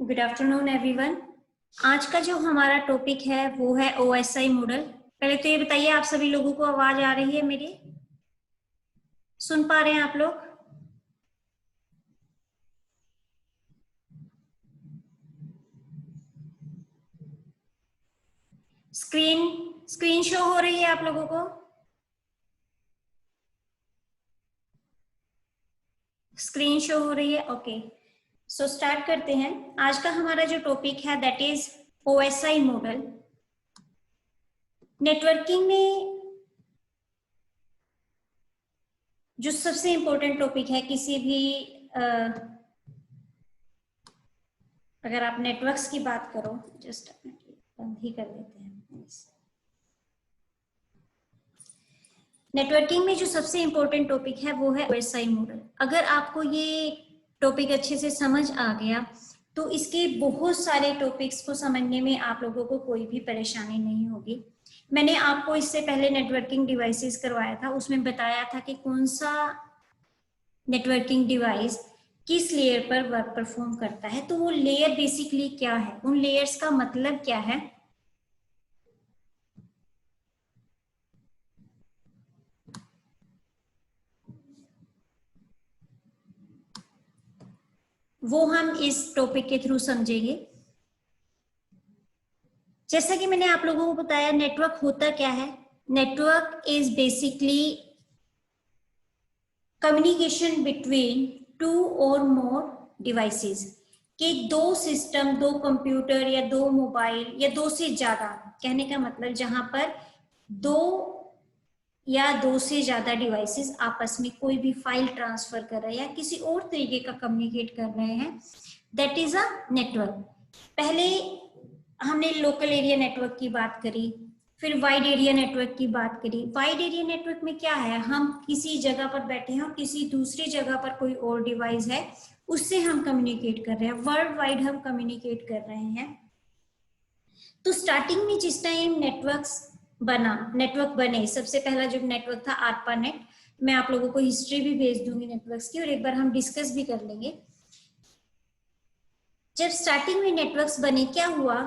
Good afternoon everyone. आज का जो हमारा टॉपिक है वो है OSI मॉडल। पहले तो ये बताइए, आप सभी लोगों को आवाज आ रही है मेरी? सुन पा रहे हैं आप लोग? स्क्रीन स्क्रीन शो हो रही है आप लोगों को? स्क्रीन शो हो रही है? ओके, सो स्टार्ट करते हैं। आज का हमारा जो टॉपिक है that is OSI model. Networking में जो सबसे इंपॉर्टेंट टॉपिक है किसी भी अगर आप नेटवर्क्स की बात करो, जस्ट बंद ही कर देते हैं। नेटवर्किंग में जो सबसे इंपॉर्टेंट टॉपिक है वो है OSI मॉडल। अगर आपको ये टॉपिक अच्छे से समझ आ गया तो इसके बहुत सारे टॉपिक्स को समझने में आप लोगों को कोई भी परेशानी नहीं होगी। मैंने आपको इससे पहले नेटवर्किंग डिवाइसेस करवाया था, उसमें बताया था कि कौन सा नेटवर्किंग डिवाइस किस लेयर पर वर्क परफॉर्म करता है। तो वो लेयर बेसिकली क्या है, उन लेयर्स का मतलब क्या है, वो हम इस टॉपिक के थ्रू समझेंगे। जैसा कि मैंने आप लोगों को बताया, नेटवर्क होता क्या है। Network is basically communication between two और मोर डिवाइसेस, कि दो सिस्टम, दो कंप्यूटर या दो मोबाइल या दो से ज्यादा, कहने का मतलब जहां पर दो या दो से ज्यादा डिवाइसेस आपस में कोई भी फाइल ट्रांसफर कर रहे हैं या किसी और तरीके का कम्युनिकेट कर रहे हैं, दैट इज अ नेटवर्क। पहले हमने लोकल एरिया नेटवर्क की बात करी, फिर वाइड एरिया नेटवर्क की बात करी। वाइड एरिया नेटवर्क में क्या है, हम किसी जगह पर बैठे हैं और किसी दूसरी जगह पर कोई और डिवाइस है, उससे हम कम्युनिकेट कर रहे हैं, वर्ल्ड वाइड हम कम्युनिकेट कर रहे हैं। तो स्टार्टिंग में जिस टाइम नेटवर्क बने, सबसे पहला जो नेटवर्क था ARPANET। मैं आप लोगों को हिस्ट्री भी भेज दूंगी नेटवर्क्स की और एक बार हम डिस्कस भी कर लेंगे। जब स्टार्टिंग में नेटवर्क्स बने, क्या हुआ,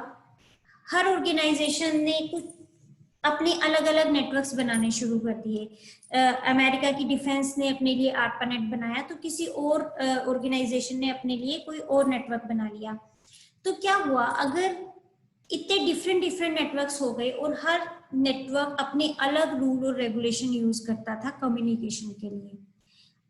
हर ऑर्गेनाइजेशन ने कुछ अपने अलग अलग नेटवर्क्स बनाने शुरू कर दिए। अमेरिका की डिफेंस ने अपने लिए ARPANET बनाया, तो किसी और ऑर्गेनाइजेशन ने अपने लिए कोई और नेटवर्क बना लिया। तो क्या हुआ, अगर इतने डिफरेंट नेटवर्क्स हो गए और हर नेटवर्क अपने अलग रूल और रेगुलेशन यूज करता था कम्युनिकेशन के लिए।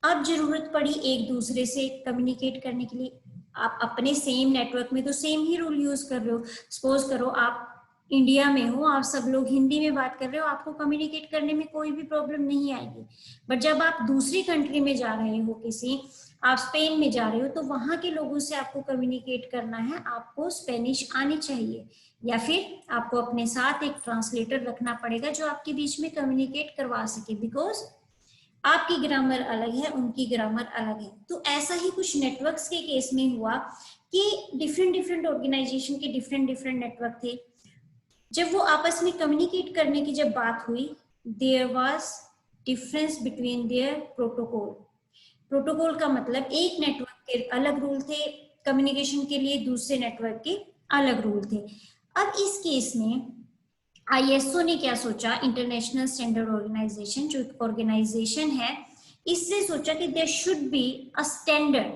अब जरूरत पड़ी एक दूसरे से कम्युनिकेट करने के लिए। आप अपने सेम नेटवर्क में तो सेम ही रूल यूज कर रहे हो। सपोज करो आप इंडिया में हो, आप सब लोग हिंदी में बात कर रहे हो, आपको कम्युनिकेट करने में कोई भी प्रॉब्लम नहीं आएगी। बट जब आप दूसरी कंट्री में जा रहे हो, किसी आप स्पेन में जा रहे हो, तो वहां के लोगों से आपको कम्युनिकेट करना है, आपको स्पेनिश आनी चाहिए, या फिर आपको अपने साथ एक ट्रांसलेटर रखना पड़ेगा जो आपके बीच में कम्युनिकेट करवा सके, बिकॉज आपकी ग्रामर अलग है, उनकी ग्रामर अलग है। तो ऐसा ही कुछ नेटवर्क्स के केस में हुआ कि डिफरेंट ऑर्गेनाइजेशन के डिफरेंट नेटवर्क थे। जब वो आपस में कम्युनिकेट करने की जब बात हुई, there was difference between their protocol. Protocol का मतलब एक नेटवर्क के अलग रूल थे कम्युनिकेशन के लिए, दूसरे नेटवर्क के अलग रूल थे। अब इस केस में ISO ने क्या सोचा, इंटरनेशनल स्टैंडर्ड ऑर्गेनाइजेशन जो ऑर्गेनाइजेशन है, इससे सोचा कि there should be a standard,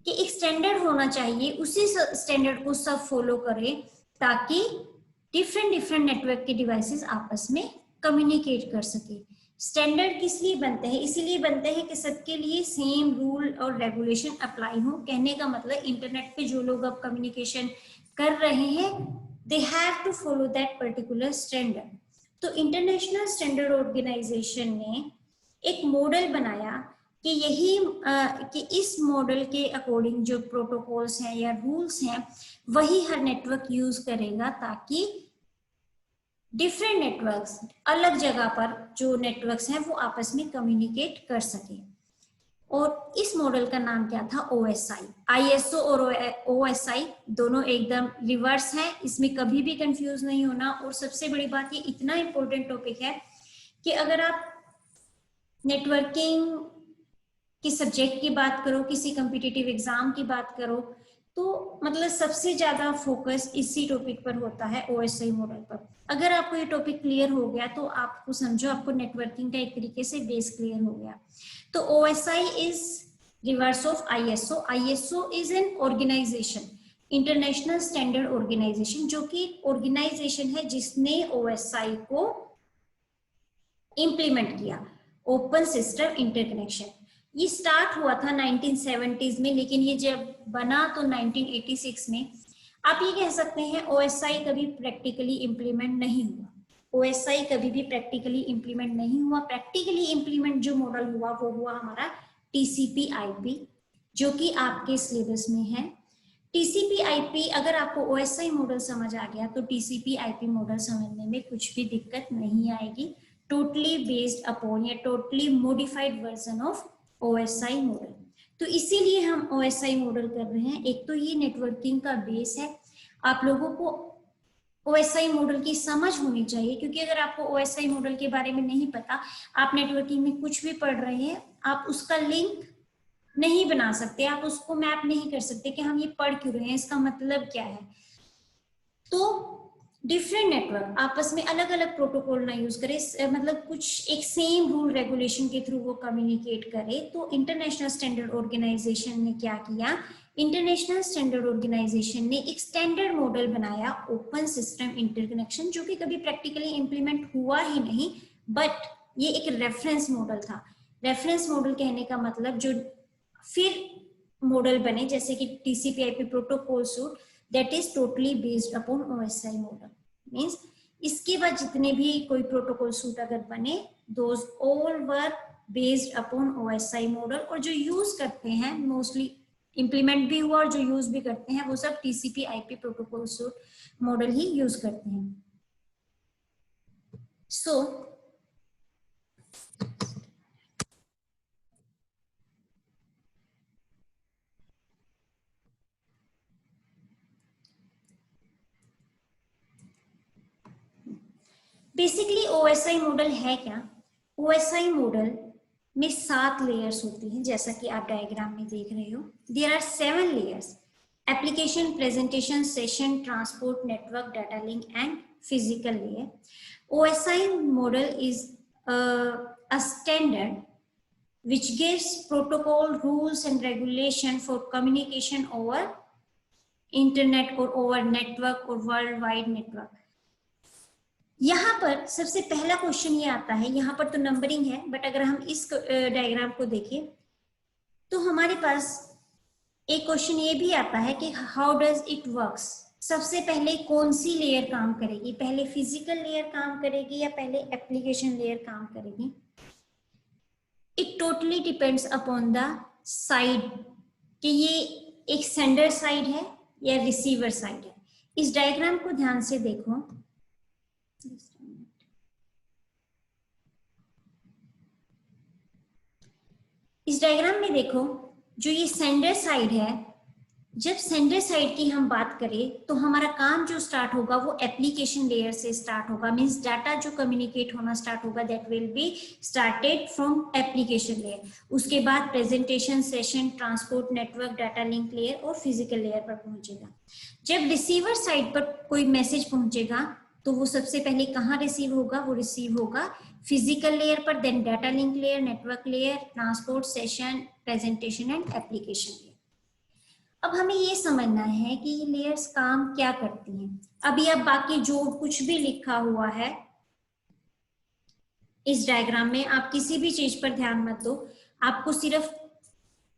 कि एक स्टैंडर्ड होना चाहिए, उसी स्टैंडर्ड को सब फॉलो करें ताकि डिफरेंट नेटवर्क के डिवाइसेस आपस में कम्युनिकेट कर सके। स्टैंडर्ड किस लिए बनते हैं, इसीलिए बनते हैं कि सबके लिए सेम रूल और रेगुलेशन अप्लाई हो। कहने का मतलब इंटरनेट पे जो लोग अब कम्युनिकेशन कर रहे हैं, they have to follow that particular standard. तो इंटरनेशनल स्टैंडर्ड ऑर्गेनाइजेशन ने एक मॉडल बनाया कि कि इस मॉडल के अकॉर्डिंग जो प्रोटोकॉल्स हैं या रूल्स हैं, वही हर नेटवर्क यूज करेगा, ताकि डिफरेंट नेटवर्क्स अलग जगह पर जो नेटवर्क्स हैं वो आपस में कम्युनिकेट कर सके। और इस मॉडल का नाम क्या था, OSI। ISO और OSI दोनों एकदम रिवर्स हैं, इसमें कभी भी कंफ्यूज नहीं होना। और सबसे बड़ी बात, ये इतना इंपॉर्टेंट टॉपिक है कि अगर आप नेटवर्किंग की सब्जेक्ट की बात करो, किसी कॉम्पिटिटिव एग्जाम की बात करो, तो मतलब सबसे ज्यादा फोकस इसी टॉपिक पर होता है, ओएसआई मॉडल पर। अगर आपको ये टॉपिक क्लियर हो गया तो आपको समझो आपको नेटवर्किंग का एक तरीके से बेस क्लियर हो गया। तो OSI is reverse of ISO. ISO is an organisation, international standard organisation, जो कि ऑर्गेनाइजेशन है जिसने ओएसआई को इंप्लीमेंट किया, ओपन सिस्टम इंटरकनेक्शन। ये स्टार्ट हुआ था 1970s में, लेकिन ये जब बना तो 1986 में। आप ये कह सकते हैं ओएसआई कभी प्रैक्टिकली इंप्लीमेंट नहीं हुआ। ओएसआई कभी भी प्रैक्टिकली इंप्लीमेंट नहीं हुआ। प्रैक्टिकली इंप्लीमेंट जो मॉडल हुआ वो हुआ हमारा टीसीपी आईपी, जो कि आपके सिलेबस में है। टीसीपी आईपी, अगर आपको ओएसआई मॉडल समझ आ गया तो टीसीपी आईपी मॉडल समझने में कुछ भी दिक्कत नहीं आएगी। टोटली बेस्ड अपॉन या totally modified version of OSI model. तो इसीलिए हम ओएसआई मॉडल कर रहे हैं। एक तो ये नेटवर्किंग का बेस है, आप लोगों को ओएसआई मॉडल की समझ होनी चाहिए, क्योंकि अगर आपको ओएसआई मॉडल के बारे में नहीं पता, आप नेटवर्किंग में कुछ भी पढ़ रहे हैं, आप उसका लिंक नहीं बना सकते, आप उसको मैप नहीं कर सकते कि हम ये पढ़ क्यों रहे हैं, इसका मतलब क्या है। तो डिफरेंट नेटवर्क आपस में अलग अलग प्रोटोकॉल ना यूज करे, मतलब कुछ एक सेम रूल रेगुलेशन के थ्रू वो कम्युनिकेट करे। तो इंटरनेशनल स्टैंडर्ड ऑर्गेनाइजेशन ने क्या किया, इंटरनेशनल स्टैंडर्ड ऑर्गेनाइजेशन ने एक स्टैंडर्ड मॉडल बनाया, ओपन सिस्टम इंटरकनेक्शन, जो कि कभी प्रैक्टिकली इंप्लीमेंट हुआ ही नहीं, बट ये एक रेफरेंस मॉडल था। रेफरेंस मॉडल कहने का मतलब जो फिर मॉडल बने, जैसे कि टीसीपी/आईपी protocol suit, that is totally based upon OSI model, means इसके बाद जितने भी कोई प्रोटोकॉल सूट अगर बने, those all were based upon OSI model, और जो यूज करते हैं मोस्टली इंप्लीमेंट भी हुआ और जो यूज भी करते हैं वो सब TCP/IP प्रोटोकॉल सूट मॉडल ही यूज करते हैं। सो बेसिकली ओएसआई मॉडल है क्या? ओएसआई मॉडल में 7 लेयर्स होती हैं, जैसा कि आप डायग्राम में देख रहे हो। There are 7 layers: application, presentation, session, transport, network, data link and physical layer. OSI model is a standard which gives protocol, rules and regulation for communication over internet or over network or worldwide network। यहाँ पर सबसे पहला question ये आता है, यहाँ पर तो नंबरिंग है, बट अगर हम इस डायग्राम को देखें तो हमारे पास एक क्वेश्चन ये भी आता है कि हाउ डज इट वर्क्स। सबसे पहले कौन सी लेयर काम करेगी, पहले फिजिकल लेयर काम करेगी या पहले एप्लीकेशन लेयर काम करेगी? It totally depends upon the side, कि ये एक सेंडर साइड है या रिसीवर साइड है। इस डायग्राम को ध्यान से देखो। इस डायग्राम में देखो, जो ये सेंडर साइड है, जब सेंडर साइड की हम बात करें तो हमारा काम जो स्टार्ट होगा वो एप्लीकेशन लेयर से स्टार्ट होगा। मींस डाटा जो कम्युनिकेट होना स्टार्ट होगा that will be started from application layer. उसके बाद presentation, session, transport, network, data link layer और फिजिकल लेयर पर पहुंचेगा। जब रिसीवर साइड पर कोई मैसेज पहुंचेगा तो वो सबसे पहले कहाँ रिसीव होगा, वो रिसीव होगा फिजिकल लेयर पर, then data link layer, network layer, transport, session, presentation and application layer. अब हमें ये समझना है कि ये लेयर्स काम क्या करती हैं। अभी अब बाकी जो कुछ भी लिखा हुआ है इस डायग्राम में, आप किसी भी चीज पर ध्यान मत दो, आपको सिर्फ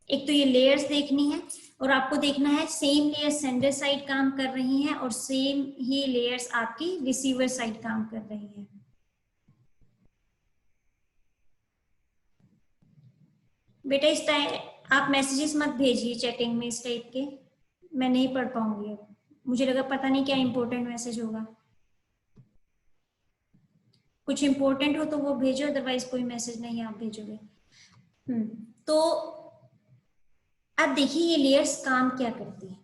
एक तो ये लेयर्स देखनी है और आपको देखना है सेम लेयर सेंडर साइड काम कर रही हैं और सेम ही लेयर्स आपकी रिसीवर साइड काम कर रही है। बेटा इस टाइम आप मैसेजेस मत भेजिए चैटिंग में इस टाइप के, मैं नहीं पढ़ पाऊंगी। अब मुझे लगा पता नहीं क्या इंपॉर्टेंट मैसेज होगा, कुछ इंपॉर्टेंट हो तो वो भेजो, अदरवाइज कोई मैसेज नहीं आप भेजोगे। तो अब देखिए ये लेयर्स काम क्या करती है।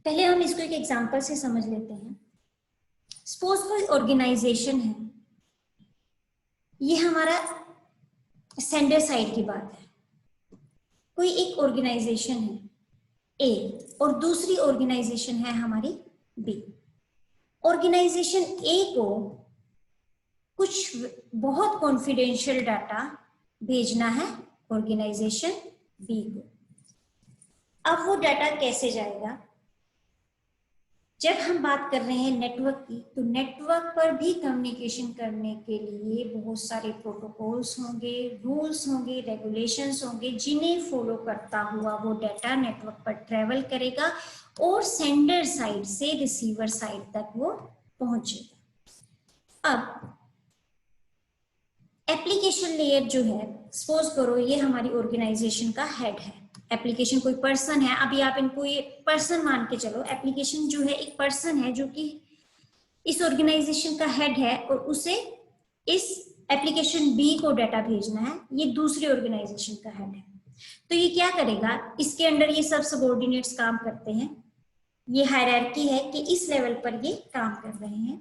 पहले हम इसको एक एग्जांपल से समझ लेते हैं। सपोज कोई ऑर्गेनाइजेशन है, ये हमारा सेंडर साइड की बात है। कोई एक ऑर्गेनाइजेशन है, ए और दूसरी ऑर्गेनाइजेशन है हमारी बी। ऑर्गेनाइजेशन ए को कुछ बहुत कॉन्फिडेंशियल डाटा भेजना है ऑर्गेनाइजेशन बी को। अब वो डाटा कैसे जाएगा? जब हम बात कर रहे हैं नेटवर्क की, तो नेटवर्क पर भी कम्युनिकेशन करने के लिए बहुत सारे प्रोटोकॉल्स होंगे, रूल्स होंगे, रेगुलेशंस होंगे, जिन्हें फॉलो करता हुआ वो डाटा नेटवर्क पर ट्रेवल करेगा और सेंडर साइड से रिसीवर साइड तक वो पहुंचेगा। अब एप्लीकेशन लेयर जो है, सपोज करो ये हमारी ऑर्गेनाइजेशन का हेड है। एप्लीकेशन कोई पर्सन है, अभी आप इनको ये पर्सन मान के चलो। एप्लीकेशन जो है एक पर्सन है जो कि इस ऑर्गेनाइजेशन का हेड है और उसे इस एप्लीकेशन बी को डाटा भेजना है। ये दूसरी ऑर्गेनाइजेशन का हेड है, तो ये क्या करेगा? इसके अंडर ये सब सबऑर्डिनेट्स काम करते हैं। ये हायरार्की है कि इस लेवल पर ये काम कर रहे हैं।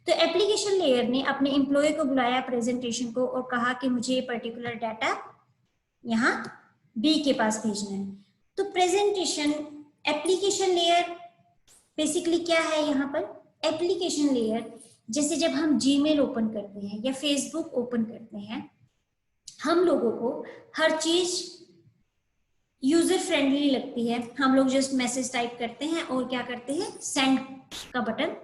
तो एप्लीकेशन लेयर ने अपने एम्प्लॉय को बुलाया प्रेजेंटेशन को और कहा कि मुझे ये पर्टिकुलर डाटा यहाँ बी के पास भेजना है। तो प्रेजेंटेशन एप्लीकेशन लेयर बेसिकली क्या है यहाँ पर? एप्लीकेशन लेयर जैसे जब हम जीमेल ओपन करते हैं या फेसबुक ओपन करते हैं, हम लोगों को हर चीज यूजर फ्रेंडली लगती है। हम लोग जस्ट मैसेज टाइप करते हैं और क्या करते हैं? सेंड का बटन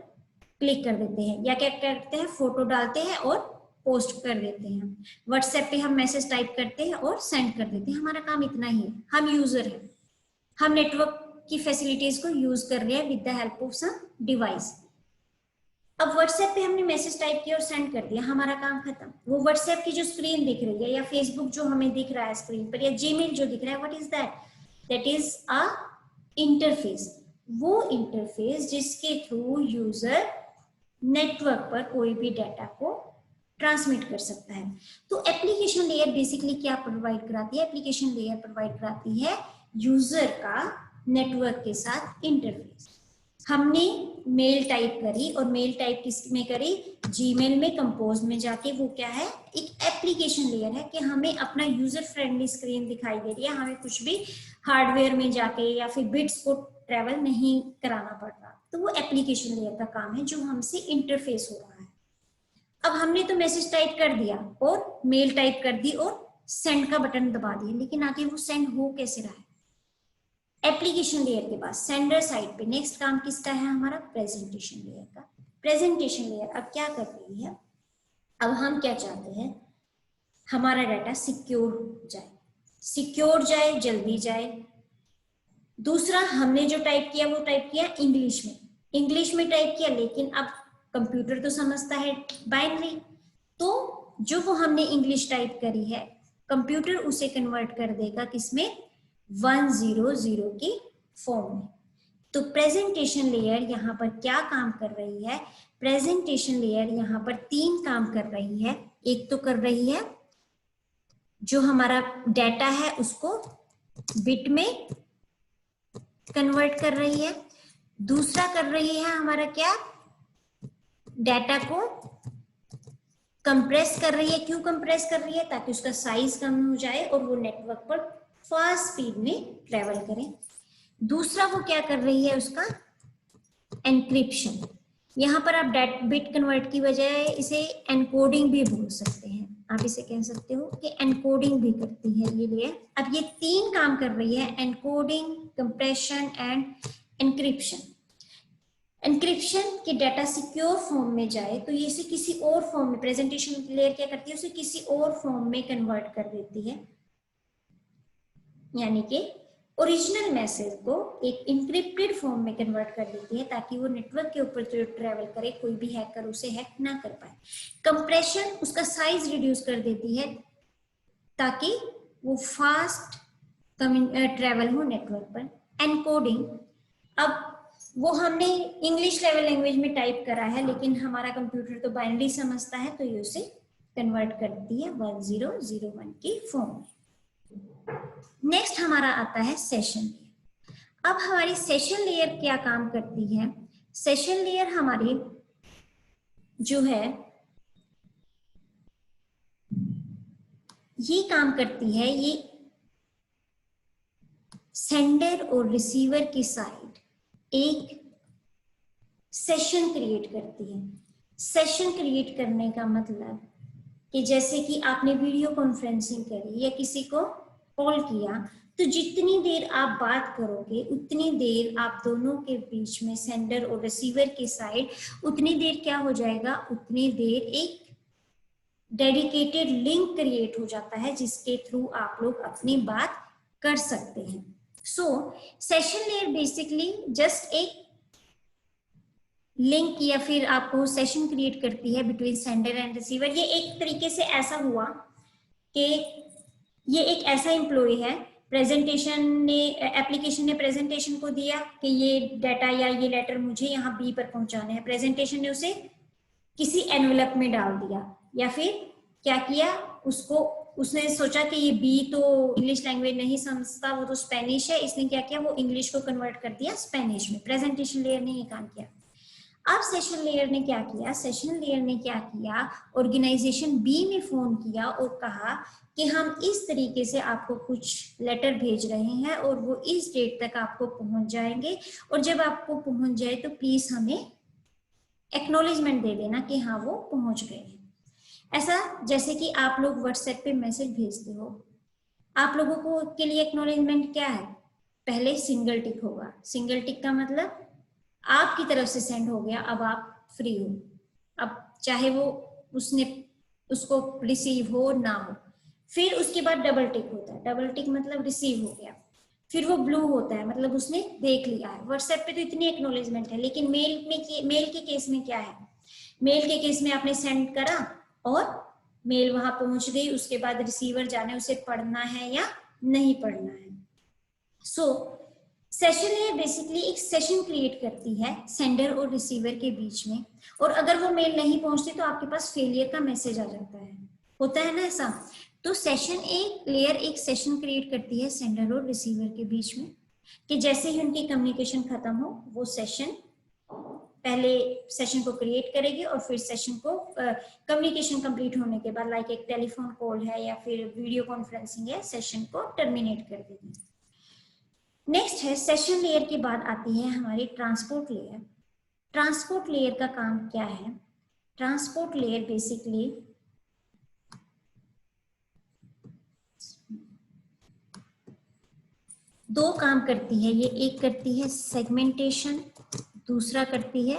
क्लिक कर देते हैं, या क्या करते हैं? फोटो डालते हैं और पोस्ट कर देते हैं। व्हाट्सएप पे हम मैसेज टाइप करते हैं और सेंड कर देते हैं। हमारा काम इतना ही है। हम यूजर हैं, हम नेटवर्क की फैसिलिटीज को यूज कर रहे हैं with the help of some device. अब व्हाट्सएप पे हमने मैसेज टाइप किया और सेंड कर दिया, हमारा काम खत्म। वो व्हाट्सएप की जो स्क्रीन दिख रही है या फेसबुक जो हमें दिख रहा है स्क्रीन पर या जीमेल जो दिख रहा है, what is that? That is a interface. वो इंटरफेस जिसके थ्रू यूजर नेटवर्क पर कोई भी डाटा को ट्रांसमिट कर सकता है। तो एप्लीकेशन लेयर बेसिकली क्या प्रोवाइड कराती है? एप्लीकेशन लेयर प्रोवाइड कराती है यूजर का नेटवर्क के साथ इंटरफेस। हमने मेल टाइप करी और मेल टाइप किस में करी? जीमेल में, कंपोज में जाके। वो क्या है? एक एप्लीकेशन लेयर है कि हमें अपना यूजर फ्रेंडली स्क्रीन दिखाई दे रही है, हमें कुछ भी हार्डवेयर में जाके या फिर बिट्स को ट्रेवल नहीं कराना पड़ रहा। तो वो एप्लीकेशन लेयर का काम है जो हमसे इंटरफेस हो रहा है। अब हमने तो मैसेज टाइप कर दिया और मेल टाइप कर दी और सेंड का बटन दबा दिया, लेकिन आगे वो सेंड हो कैसे रहा है? एप्लीकेशन लेयर के पास सेंडर साइड पे नेक्स्ट काम किसका है? हमारा प्रेजेंटेशन लेयर का। प्रेजेंटेशन लेयर अब क्या कर रही है? अब हम क्या चाहते हैं? हमारा डाटा सिक्योर जाए, सिक्योर जाए, जल्दी जाए। दूसरा, हमने जो टाइप किया वो टाइप किया इंग्लिश में, इंग्लिश में टाइप किया, लेकिन अब कंप्यूटर तो समझता है बाइनरी, तो जो वो हमने इंग्लिश टाइप करी है कंप्यूटर उसे कन्वर्ट कर देगा किसमें? 100 की फॉर्म में। तो प्रेजेंटेशन लेयर यहाँ पर क्या काम कर रही है? प्रेजेंटेशन लेयर यहाँ पर 3 काम कर रही है। एक तो कर रही है जो हमारा डाटा है उसको बिट में कन्वर्ट कर रही है। दूसरा कर रही है हमारा क्या? डाटा को कंप्रेस कर रही है। क्यों कंप्रेस कर रही है? ताकि उसका साइज कम हो जाए और वो नेटवर्क पर फास्ट स्पीड में ट्रेवल करे। दूसरा वो क्या कर रही है? उसका एनक्रिप्शन। यहाँ पर आप बिट कन्वर्ट की बजाय इसे एनकोडिंग भी बोल सकते हैं। आप इसे कह सकते हो कि एनकोडिंग भी करती है ये लेयर। अब ये 3 काम कर रही है, encoding, compression end encryption. Encryption के डाटा सिक्योर फॉर्म में जाए तो ये इसे किसी और फॉर्म में, प्रेजेंटेशन लेयर क्या करती है? उसे किसी और फॉर्म में कन्वर्ट कर देती है, यानी कि ओरिजिनल मैसेज को एक इंक्रिप्टेड फॉर्म में कन्वर्ट कर देती है ताकि वो नेटवर्क के ऊपर जो ट्रेवल करे कोई भी हैकर उसे हैक ना कर पाए। कंप्रेशन उसका साइज रिड्यूस कर देती है ताकि वो फास्ट ट्रेवल हो नेटवर्क पर। एनकोडिंग, अब वो हमने इंग्लिश लेवल लैंग्वेज में टाइप करा है लेकिन हमारा कंप्यूटर तो बाइनरी समझता है, तो ये उसे कन्वर्ट करती है 1001 की फॉर्म में। नेक्स्ट हमारा आता है सेशन लेयर। अब हमारी सेशन लेयर क्या काम करती है? सेशन लेयर हमारी जो है ये काम करती है, ये सेंडर और रिसीवर की साइड एक सेशन क्रिएट करती है। सेशन क्रिएट करने का मतलब कि जैसे कि आपने वीडियो कॉन्फ्रेंसिंग करी या किसी को कॉल किया, तो जितनी देर आप बात करोगे उतनी देर आप दोनों के बीच में, सेंडर और रिसीवर की साइड, उतनी देर क्या हो जाएगा, उतनी देर एक डेडिकेटेड लिंक क्रिएट हो जाता है जिसके थ्रू आप लोग अपनी बात कर सकते हैं। सो सेशन लेयर बेसिकली जस्ट एक लिंक या फिर आपको सेशन क्रिएट करती है बिटवीन सेंडर एंड रिसीवर। ये एक तरीके से ऐसा हुआ कि ये एक ऐसा एम्प्लॉय है, प्रेजेंटेशन ने, एप्लीकेशन ने प्रेजेंटेशन को दिया कि ये डाटा या ये लेटर मुझे यहाँ बी पर पहुंचाना है। प्रेजेंटेशन ने उसे किसी एनवेलप में डाल दिया, या फिर क्या किया, उसको उसने सोचा कि ये बी तो इंग्लिश लैंग्वेज नहीं समझता, वो तो स्पेनिश है, इसने क्या किया, वो इंग्लिश को कन्वर्ट कर दिया स्पेनिश में। प्रेजेंटेशन लेयर ने ये काम किया। अब सेशन लेयर ने क्या किया, सेशन लेयर ने क्या किया, ऑर्गेनाइजेशन बी में फोन किया और कहा कि हम इस तरीके से आपको कुछ लेटर भेज रहे हैं और वो इस डेट तक आपको पहुंच जाएंगे, और जब आपको पहुंच जाए तो प्लीज हमें एक्नॉलेजमेंट दे देना कि हाँ वो पहुंच गए हैं। ऐसा जैसे कि आप लोग व्हाट्सएप पे मैसेज भेजते हो, आप लोगों को के लिए एक्नॉलेजमेंट क्या है, पहले सिंगल टिक होगा। सिंगल टिक का मतलब आपकी तरफ से सेंड हो गया, अब आप फ्री हो, अब चाहे वो उसने उसको रिसीव हो ना हो। फिर उसके बाद डबल टिक होता है, डबल टिक मतलब रिसीव हो गया। फिर वो ब्लू होता है, मतलब उसने देख लिया है। व्हाट्सएप पे तो इतनी एक्नॉलेजमेंट है, लेकिन मेल के केस में क्या है, मेल के केस में आपने सेंड करा और मेल वहां पहुंच गई, उसके बाद रिसीवर जाने उसे पढ़ना है या नहीं पढ़ना है। सो सेशन लेयर बेसिकली एक सेशन क्रिएट करती है सेंडर और रिसीवर के बीच में, और अगर वो मेल नहीं पहुंचती तो आपके पास फेलियर का मैसेज आ जाता है, होता है ना ऐसा। तो सेशन एक लेयर एक सेशन क्रिएट करती है सेंडर और रिसीवर के बीच में, कि जैसे ही उनकी कम्युनिकेशन खत्म हो, वो सेशन पहले सेशन को क्रिएट करेगी और फिर सेशन को कम्युनिकेशन कंप्लीट होने के बाद, लाइक एक टेलीफोन कॉल है या फिर वीडियो कॉन्फ्रेंसिंग है, सेशन को टर्मिनेट कर देगी। नेक्स्ट है सेशन लेयर के बाद आती है हमारी ट्रांसपोर्ट लेयर। ट्रांसपोर्ट लेयर का काम क्या है, ट्रांसपोर्ट लेयर बेसिकली दो काम करती है ये, एक करती है सेगमेंटेशन, दूसरा करती है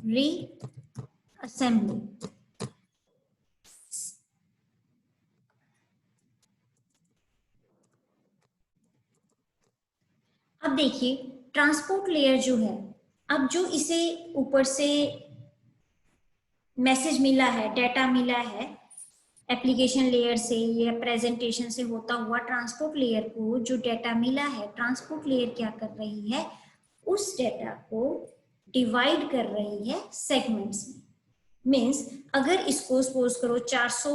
रीअसेंबली। अब देखिए ट्रांसपोर्ट लेयर जो है, अब जो इसे ऊपर से मैसेज मिला है, डाटा मिला है एप्लीकेशन लेयर से या प्रेजेंटेशन से होता हुआ, ट्रांसपोर्ट लेयर को जो डाटा मिला है, ट्रांसपोर्ट लेयर क्या कर रही है, उस डाटा को डिवाइड कर रही है सेगमेंट्स में। मीन्स अगर इसको सपोज करो 400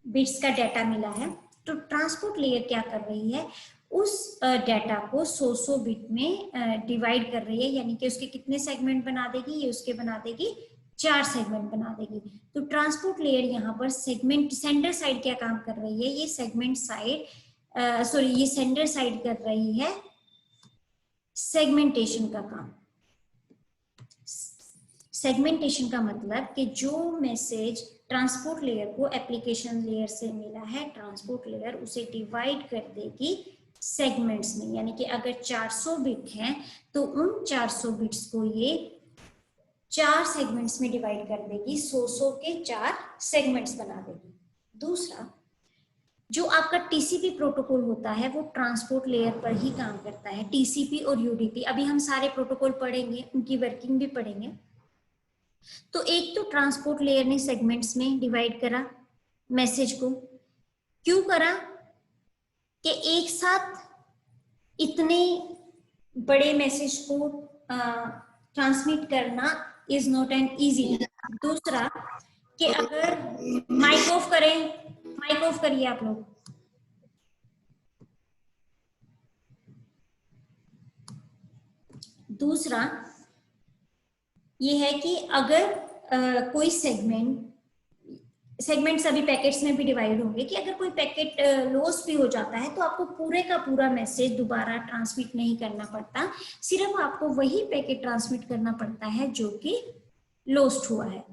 बिट्स का डाटा मिला है, तो ट्रांसपोर्ट लेयर क्या कर रही है, उस डाटा को 100 बिट में डिवाइड कर रही है, यानी कि उसके कितने सेगमेंट बना देगी, ये उसके बना देगी 4 सेगमेंट बना देगी। तो ट्रांसपोर्ट लेयर यहाँ पर सेगमेंट, सेंडर साइड क्या काम कर रही है, ये सेगमेंट साइड सॉरी ये सेंडर साइड कर रही है सेगमेंटेशन का काम। सेगमेंटेशन का मतलब कि जो मैसेज ट्रांसपोर्ट लेयर को एप्लीकेशन लेयर से मिला है, ट्रांसपोर्ट लेयर उसे डिवाइड कर देगी सेगमेंट्स में, यानी कि अगर 400 बिट हैं तो उन 400 बिट्स को ये 4 सेगमेंट्स में डिवाइड कर देगी, 100 के 4 सेगमेंट्स बना देगी। दूसरा, जो आपका टीसीपी प्रोटोकॉल होता है वो ट्रांसपोर्ट लेयर पर ही काम करता है, टीसीपी और यूडीपी। अभी हम सारे प्रोटोकॉल पढ़ेंगे, उनकी वर्किंग भी पढ़ेंगे। तो एक तो ट्रांसपोर्ट लेयर ने सेगमेंट्स में डिवाइड करा मैसेज को, क्यों करा, कि एक साथ इतने बड़े मैसेज को ट्रांसमिट करना इज नॉट एन इजी। दूसरा कि अगर माइक ऑफ करें, माइक ऑफ करिए आप लोग। दूसरा ये है कि अगर कोई सेगमेंट सेगमेंट सभी पैकेट्स में भी डिवाइड होंगे कि अगर कोई पैकेट लॉस भी हो जाता है तो आपको पूरे का पूरा मैसेज दोबारा ट्रांसमिट नहीं करना पड़ता, सिर्फ आपको वही पैकेट ट्रांसमिट करना पड़ता है जो कि लॉस्ट हुआ है।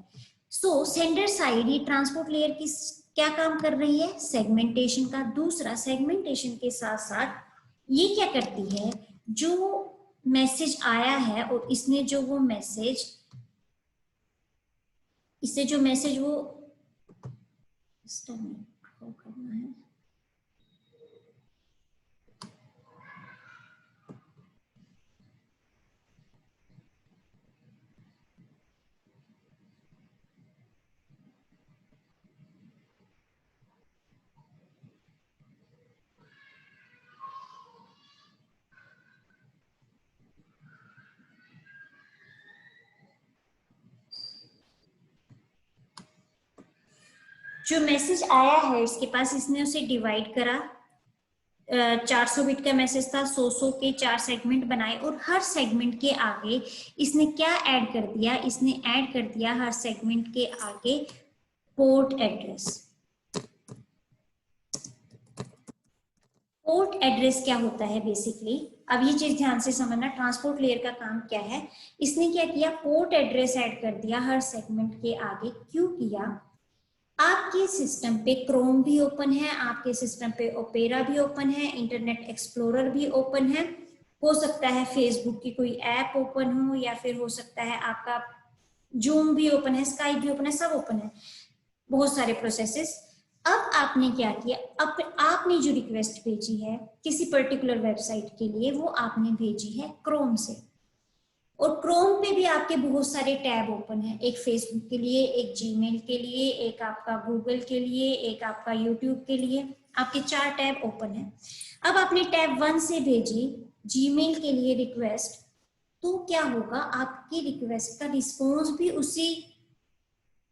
सो सेंडर साइड ये ट्रांसपोर्ट लेयर की क्या काम कर रही है, सेगमेंटेशन का। दूसरा, सेगमेंटेशन के साथ साथ ये क्या करती है, जो मैसेज आया है और इसने जो वो मैसेज, इससे जो मैसेज वो करना है, जो मैसेज आया है इसके पास, इसने उसे डिवाइड करा, 400 बिट का मैसेज था, 100 के 4 सेगमेंट बनाए और हर सेगमेंट के आगे इसने क्या ऐड कर दिया, इसने ऐड कर दिया हर सेगमेंट के आगे पोर्ट एड्रेस। पोर्ट एड्रेस क्या होता है बेसिकली, अब ये चीज ध्यान से समझना, ट्रांसपोर्ट लेयर का काम क्या है। इसने क्या किया, पोर्ट एड्रेस ऐड कर दिया हर सेगमेंट के आगे। क्यों किया, आपके सिस्टम पे क्रोम भी ओपन है, आपके सिस्टम पे ओपेरा भी ओपन है, इंटरनेट एक्सप्लोरर भी ओपन है, हो सकता है फेसबुक की कोई ऐप ओपन हो, या फिर हो सकता है आपका जूम भी ओपन है, स्काइप भी ओपन है, सब ओपन है, बहुत सारे प्रोसेसेस। अब आपने क्या किया, अब आपने जो रिक्वेस्ट भेजी है किसी पर्टिकुलर वेबसाइट के लिए, वो आपने भेजी है क्रोम से, और क्रोम पे भी आपके बहुत सारे टैब ओपन है, एक फेसबुक के लिए, एक जीमेल के लिए, एक आपका गूगल के लिए, एक आपका यूट्यूब के लिए, आपके 4 टैब ओपन है। अब आपने टैब 1 से भेजी जीमेल के लिए रिक्वेस्ट, तो क्या होगा, आपकी रिक्वेस्ट का रिस्पॉन्स भी उसी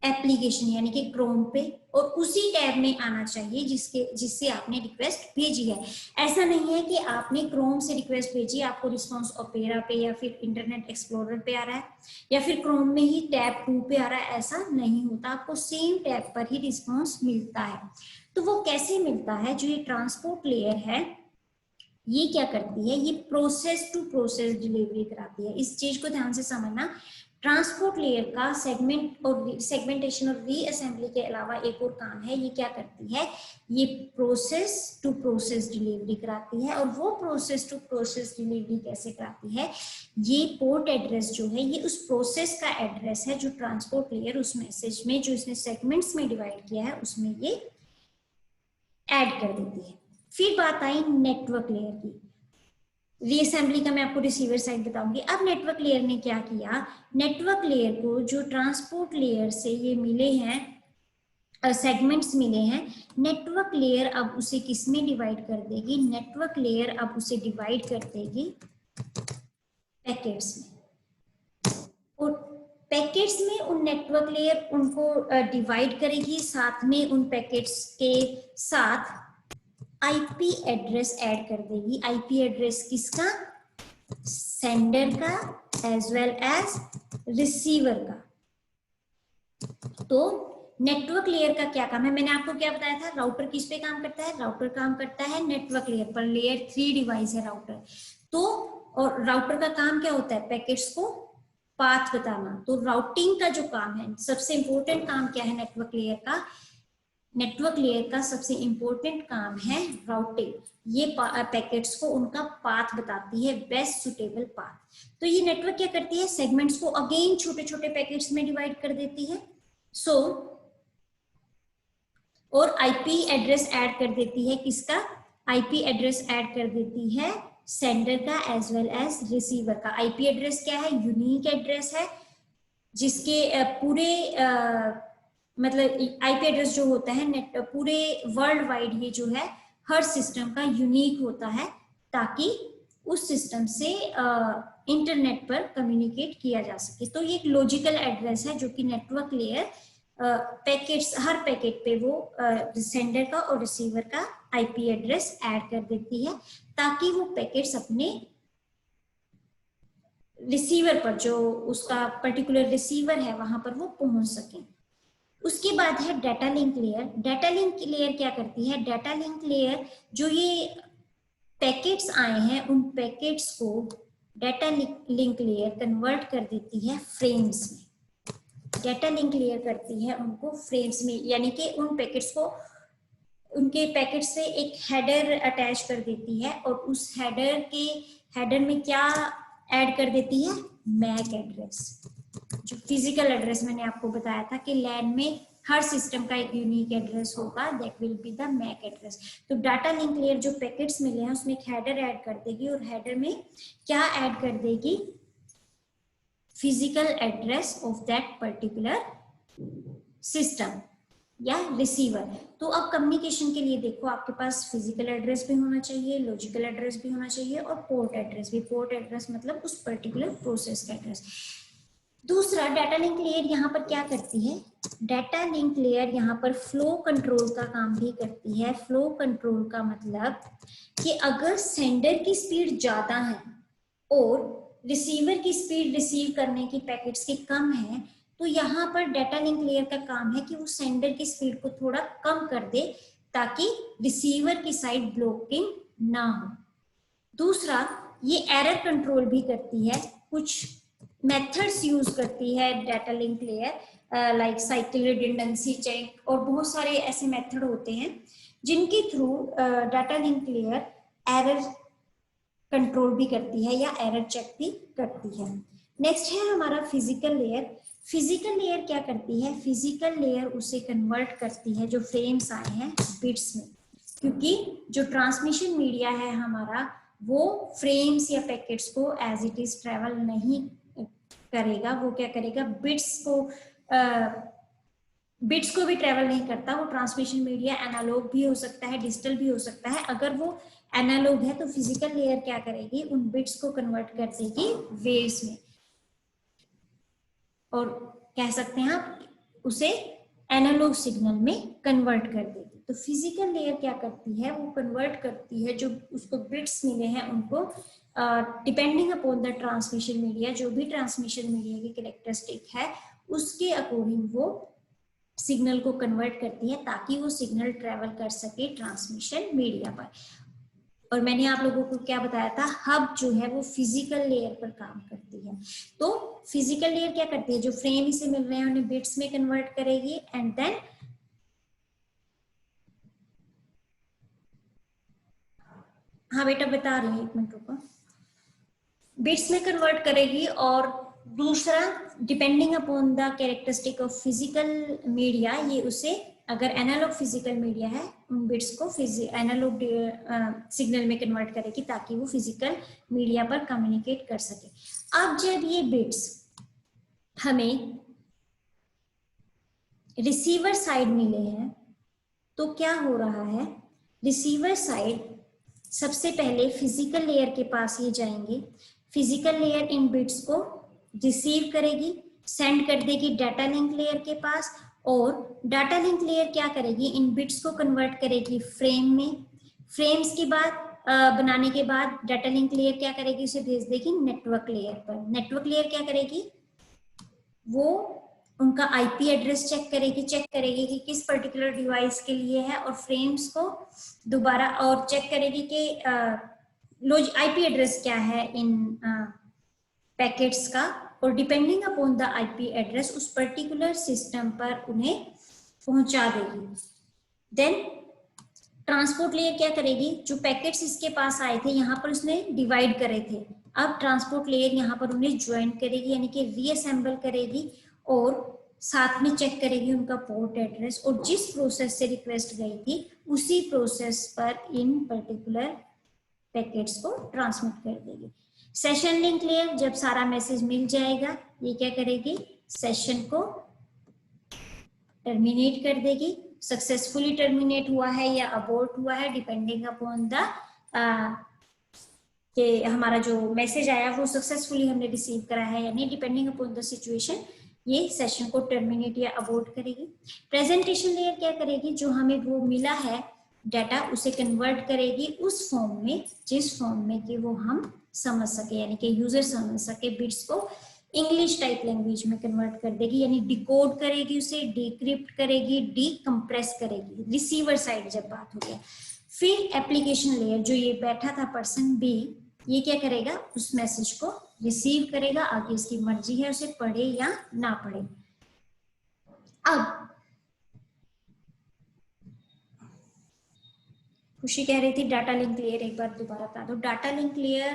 एप्लीकेशन यानी कि क्रोम पे और उसी टैब में आना चाहिए जिससे आपने रिक्वेस्ट भेजी है। ऐसा नहीं है कि आपने क्रोम से रिक्वेस्ट भेजी, आपको रिस्पॉन्स ओपेरा पे या फिर इंटरनेट एक्सप्लोरर पे आ रहा है, या फिर क्रोम में ही टैब 2 पे आ रहा है, ऐसा नहीं होता, आपको सेम टैब पर ही रिस्पॉन्स मिलता है। तो वो कैसे मिलता है, जो ये ट्रांसपोर्ट लेयर है ये क्या करती है, ये प्रोसेस टू प्रोसेस डिलीवरी कराती है। इस चीज को ध्यान से समझना, ट्रांसपोर्ट लेयर का सेगमेंटेशन और रीअसेंबली के अलावा एक और काम है, ये क्या करती है, ये प्रोसेस टू प्रोसेस डिलीवरी कराती है। और वो प्रोसेस टू प्रोसेस डिलीवरी कैसे कराती है, ये पोर्ट एड्रेस जो है ये उस प्रोसेस का एड्रेस है जो ट्रांसपोर्ट लेयर उस मैसेज में जो इसने सेगमेंट्स में डिवाइड किया है उसमें ये ऐड कर देती है। फिर बात आई नेटवर्क लेयर की, रीअसेंबली का मैं आपको रिसीवर साइड बताऊंगी। अब नेटवर्क लेयर ने क्या किया, नेटवर्क लेयर को जो ट्रांसपोर्ट लेयर से ये मिले हैं सेगमेंट्स मिले हैं, नेटवर्क लेयर अब उसे किस में डिवाइड कर देगी, नेटवर्क लेयर अब उसे डिवाइड कर देगी पैकेट्स में, और पैकेट्स में उन नेटवर्क लेयर उनको डिवाइड करेगी, साथ में उन पैकेट्स के साथ आईपी एड्रेस ऐड कर देगी। आईपी एड्रेस किसका, सेंडर का एज वेल एज रिसीवर का। तो नेटवर्क लेयर का क्या काम है, मैंने आपको क्या बताया था, राउटर किस पे काम करता है, राउटर काम करता है नेटवर्क लेयर पर, लेयर 3 डिवाइस है राउटर। तो और राउटर का काम क्या होता है, पैकेट्स को पाथ बताना। तो राउटिंग का जो काम है, सबसे इंपॉर्टेंट काम क्या है नेटवर्क लेयर का, नेटवर्क लेयर का सबसे इंपॉर्टेंट काम है राउटिंग। ये पैकेट्स को उनका पाथ बताती है, बेस्ट सुटेबल पाथ। तो ये नेटवर्क क्या करती है, सेगमेंट्स को अगेन छोटे छोटे पैकेट्स में डिवाइड कर देती है। सो और आईपी एड्रेस ऐड कर देती है, किसका, आईपी एड्रेस ऐड कर देती है सेंडर का एज वेल एज रिसीवर का। आईपी एड्रेस क्या है, यूनिक एड्रेस है, जिसके पूरे मतलब आईपी एड्रेस जो होता है नेट पूरे वर्ल्ड वाइड ये जो है हर सिस्टम का यूनिक होता है, ताकि उस सिस्टम से इंटरनेट पर कम्युनिकेट किया जा सके। तो ये एक लॉजिकल एड्रेस है जो कि नेटवर्क लेयर पैकेट्स, हर पैकेट पे वो सेंडर का और रिसीवर का आईपी एड्रेस ऐड कर देती है, ताकि वो पैकेट्स अपने रिसीवर पर, जो उसका पर्टिकुलर रिसीवर है वहां पर वो पहुंच सके। उसके बाद है data link layer. Data link layer क्या करती है? डाटा लिंक लेयर जो ये पैकेट्स आए हैं उन पैकेट्स को डाटा लिंक लेयर कन्वर्ट कर देती है फ्रेम्स में। डाटा लिंक लेयर करती है उनको फ्रेम्स में, यानी कि उन पैकेट्स को उनके पैकेट से एक हेडर अटैच कर देती है और उस हेडर में क्या ऐड कर देती है? MAC address. जो फिजिकल एड्रेस मैंने आपको बताया था कि लैन में हर सिस्टम का एक यूनिक एड्रेस होगा, that will be the MAC address. तो डाटा लिंक लेयर जो पैकेट्स मिले हैं उसमें एक हेडर ऐड कर देगी और हेडर में क्या ऐड कर देगी? Physical address of that particular system या रिसीवर। तो अब कम्युनिकेशन के लिए देखो, आपके पास फिजिकल एड्रेस भी होना चाहिए, लॉजिकल एड्रेस भी होना चाहिए और पोर्ट एड्रेस भी। पोर्ट एड्रेस मतलब उस पर्टिकुलर प्रोसेस का एड्रेस। दूसरा, डाटा लिंक लेयर यहाँ पर क्या करती है? डाटा लिंक लेयर यहाँ पर फ्लो कंट्रोल का काम भी करती है। फ्लो कंट्रोल का मतलब कि अगर सेंडर की स्पीड ज्यादा है और रिसीवर की स्पीड रिसीव करने की पैकेट्स की कम है, तो यहाँ पर डाटा लिंक लेयर का काम है कि वो सेंडर की स्पीड को थोड़ा कम कर दे ताकि रिसीवर की साइड ब्लॉकिंग ना हो। दूसरा, ये एरर कंट्रोल भी करती है। कुछ मेथड्स यूज करती है data link layer, like cycle redundancy check और बहुत सारे ऐसे मेथड होते हैं जिनके through data link layer error control भी करती है या एरर चेक भी करती है। नेक्स्ट है हमारा फिजिकल लेयर। फिजिकल लेयर क्या करती है? फिजिकल लेयर उसे कन्वर्ट करती है जो फ्रेम्स आए हैं बिट्स में, क्योंकि जो ट्रांसमिशन मीडिया है हमारा वो फ्रेम्स या पैकेट्स को एज इट इज ट्रेवल नहीं करेगा। वो क्या करेगा? बिट्स को भी ट्रेवल नहीं करता। वो ट्रांसमिशन मीडिया एनालॉग भी हो सकता है, डिजिटल भी हो सकता है। अगर वो एनालॉग है तो फिजिकल लेयर क्या करेगी? उन बिट्स को कन्वर्ट कर देगी वेव्स में, और कह सकते हैं आप उसे एनालॉग सिग्नल में कन्वर्ट कर देगी। तो फिजिकल लेयर क्या करती है? वो कन्वर्ट करती है जो उसको बिट्स मिले हैं उनको depending upon the transmission media, जो भी ट्रांसमिशन मीडिया की कैरेक्टरिस्टिक है उसके अकॉर्डिंग वो सिग्नल को कन्वर्ट करती है ताकि वो सिग्नल ट्रेवल कर सके ट्रांसमिशन मीडिया पर। और मैंने आप लोगों को क्या बताया था? हब जो है वो फिजिकल लेयर पर काम करती है। तो फिजिकल लेयर क्या करती है? जो फ्रेम इसे मिल रहे हैं उन्हें बिट्स में कन्वर्ट करेगी एंड देन हाँ बेटा बता रही है, एक मिनट रुको। बिट्स में कन्वर्ट करेगी और दूसरा, depending upon the characteristic of physical media, ये उसे अगर एनालॉग फिजिकल मीडिया है उन बिट्स को एनालॉग सिग्नल में कन्वर्ट करेगी ताकि वो फिजिकल मीडिया पर कम्युनिकेट कर सके। अब जब ये बिट्स हमें रिसीवर साइड मिले हैं तो क्या हो रहा है? रिसीवर साइड सबसे पहले फिजिकल लेयर के पास ये जाएंगे। फिजिकल लेयर इन बिट्स को रिसीव करेगी, सेंड कर देगी डाटा लिंक लेयर के पास, और डाटा लिंक लेयर क्या करेगी? इन बिट्स को कन्वर्ट करेगी फ्रेम में। फ्रेम्स की बात बनाने के बाद डाटा लिंक लेयर क्या करेगी? उसे भेज देगी नेटवर्क लेयर पर। नेटवर्क लेयर क्या करेगी? वो उनका आईपी एड्रेस चेक करेगी कि किस पर्टिकुलर डिवाइस के लिए है, और फ्रेम्स को दोबारा और चेक करेगी कि आईपी एड्रेस क्या है इन पैकेट्स का, और depending upon the IP address उस पर्टिकुलर सिस्टम पर उन्हें पहुंचा देगी। देन ट्रांसपोर्ट लेयर क्या करेगी? जो पैकेट्स इसके पास आए थे यहाँ पर उसने डिवाइड करे थे, अब ट्रांसपोर्ट लेयर यहाँ पर उन्हें ज्वाइन करेगी यानी कि रीअसेंबल करेगी और साथ में चेक करेगी उनका पोर्ट एड्रेस, और जिस प्रोसेस से रिक्वेस्ट गई थी उसी प्रोसेस पर इन पर्टिकुलर पैकेट्स को ट्रांसमिट कर देगी। सेशन लिंक लेयर, जब सारा मैसेज मिल जाएगा ये क्या करेगी? सेशन को टर्मिनेट कर देगी। सक्सेसफुली टर्मिनेट हुआ है या अबॉर्ट हुआ है डिपेंडिंग अपॉन द कि हमारा जो मैसेज आया वो सक्सेसफुली हमने रिसीव करा है या नहीं, डिपेंडिंग अपॉन द सिचुएशन ये सेशन को टर्मिनेट या अबॉर्ट करेगी। प्रेजेंटेशन लेयर क्या करेगी? जो हमें वो मिला है डाटा उसे कन्वर्ट करेगी उस फॉर्म में जिस फॉर्म में कि वो हम समझ सके, यानी कि यूजर समझ सके बिट्स को इंग्लिश टाइप लैंग्वेज में कन्वर्ट कर देगी, यानी डिकोड करेगी उसे, डिक्रिप्ट करेगी, डीकंप्रेस करेगी, रिसीवर साइड जब बात हो गया। फिर एप्लीकेशन लेयर जो ये बैठा था पर्सन बी, ये क्या करेगा, उस मैसेज को रिसीव करेगा, आगे इसकी मर्जी है उसे पढ़े या ना पढ़े। अब खुशी कह रही थी डाटा लिंक लेयर एक बार दोबारा बता दो। डाटा लिंक लेयर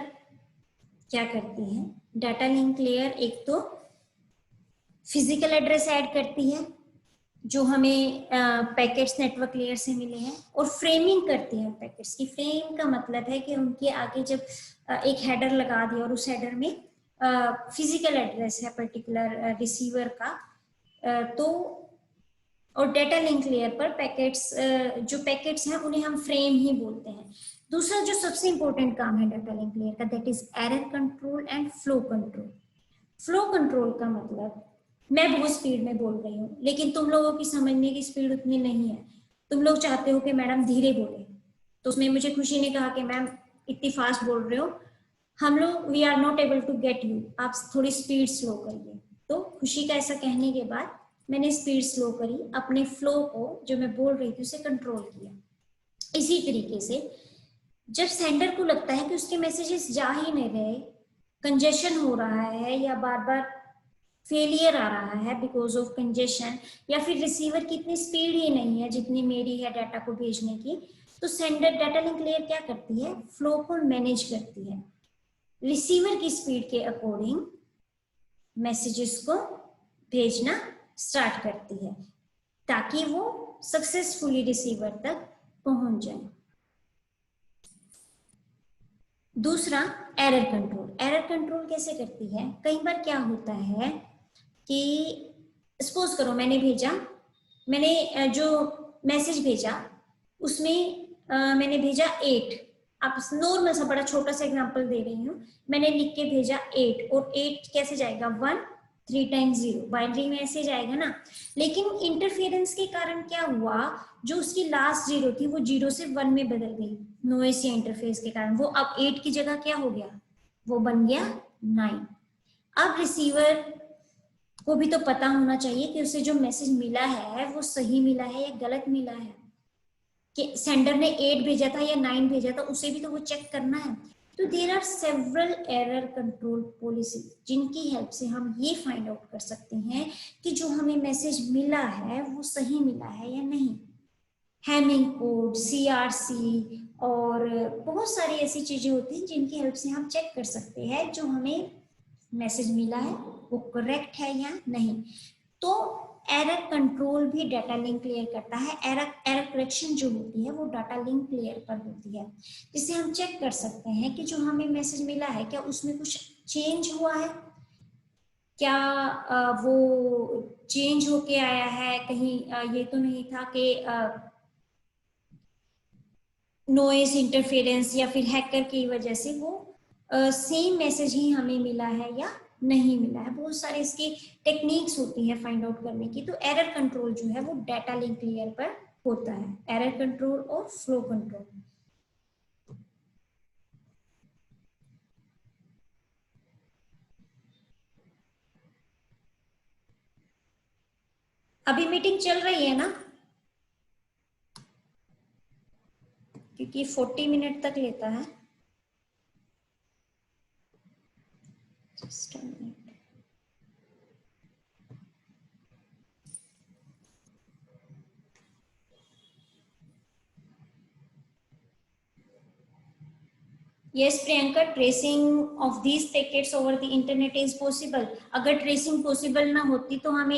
क्या करती है, डाटा लिंक लेयर एक तो फिजिकल एड्रेस ऐड करती है जो हमें पैकेट्स नेटवर्क लेयर से मिले हैं, और फ्रेमिंग करती है पैकेट्स की। फ्रेम का मतलब है कि उनके आगे जब एक हेडर लगा दिया और उस हेडर में फिजिकल एड्रेस है पर्टिकुलर रिसीवर का, तो और डाटा लिंक लेयर पर पैकेट्स जो पैकेट्स हैं उन्हें हम फ्रेम ही बोलते हैं। दूसरा जो सबसे इंपॉर्टेंट काम है डाटा लिंक लेयर का, that is error control and flow control. Flow control का मतलब, मैं बहुत स्पीड में बोल रही हूँ लेकिन तुम लोगों की समझने की स्पीड उतनी नहीं है, तुम लोग चाहते हो कि मैडम धीरे बोले, तो उसमें मुझे खुशी ने कहा कि मैम इतनी फास्ट बोल रहे हो, हम लोग we are not able to get you, आप थोड़ी स्पीड स्लो करिए। तो खुशी का ऐसा कहने के बाद मैंने स्पीड स्लो करी, अपने फ्लो को जो मैं बोल रही थी उसे कंट्रोल किया। इसी तरीके से जब सेंडर को लगता है कि उसके मैसेजेस जा ही नहीं रहे, कंजेशन हो रहा है या बार बार फेलियर आ रहा है बिकॉज ऑफ कंजेशन, या फिर रिसीवर की इतनी स्पीड ही नहीं है जितनी मेरी है डाटा को भेजने की, तो सेंडर डाटा लिंक लेयर क्या करती है, फ्लो को मैनेज करती है, रिसीवर की स्पीड के अकॉर्डिंग मैसेजेस को भेजना स्टार्ट करती है ताकि वो सक्सेसफुली रिसीवर तक पहुंच जाए। दूसरा एरर कंट्रोल। एरर कंट्रोल कैसे करती है, कई बार क्या होता है कि सपोज करो मैंने जो मैसेज भेजा उसमें मैंने भेजा 8, आप नॉर्मल सा बड़ा छोटा सा एग्जांपल दे रही हूँ, मैंने लिख के भेजा 8, और 8 कैसे जाएगा 1 3 टाइम्स 0, बाइनरी में ऐसे जाएगा ना। लेकिन इंटरफेरेंस के कारण क्या हुआ, जो उसकी लास्ट 0 थी वो 0 से 1 में बदल गई, नॉइस या इंटरफेस के कारण। वो अब 8 की जगह क्या हो गया, वो बन गया 9। अब रिसीवर को भी तो पता होना चाहिए कि उसे जो मैसेज मिला है वो सही मिला है या गलत मिला है, कि सेंडर ने 8 भेजा था या 9 भेजा था, उसे भी तो वो चेक करना है। तो there are several error control policy जिनकी हेल्प से हम ये फाइंड आउट कर सकते हैं कि जो हमें मैसेज मिला है वो सही मिला है या नहीं। हैमिंग कोड, CRC और बहुत सारी ऐसी चीजें होती हैं जिनकी हेल्प से हम चेक कर सकते हैं जो हमें मैसेज मिला है वो करेक्ट है या नहीं। तो एरर कंट्रोल भी डाटा लिंक क्लियर करता है। एरर करेक्शन जो होती है वो डाटा लिंक क्लियर पर होती है, जिससे हम चेक कर सकते हैं कि जो हमें मैसेज मिला है क्या उसमें कुछ चेंज हुआ है, क्या वो चेंज होके आया है, कहीं ये तो नहीं था कि नॉइज इंटरफेरेंस या फिर हैकर की वजह से वो सेम मैसेज ही हमें मिला है या नहीं मिला है। बहुत सारे इसकी टेक्निक्स होती है फाइंड आउट करने की। तो एरर कंट्रोल जो है वो डाटा लिंक लेयर पर होता है, एरर कंट्रोल और फ्लो कंट्रोल। अभी मीटिंग चल रही है ना, क्योंकि 40 मिनट तक लेता है। Just a minute. Yes, Priyanka, tracing of these packets over the internet is possible. अगर ट्रेसिंग पॉसिबल ना होती तो हमें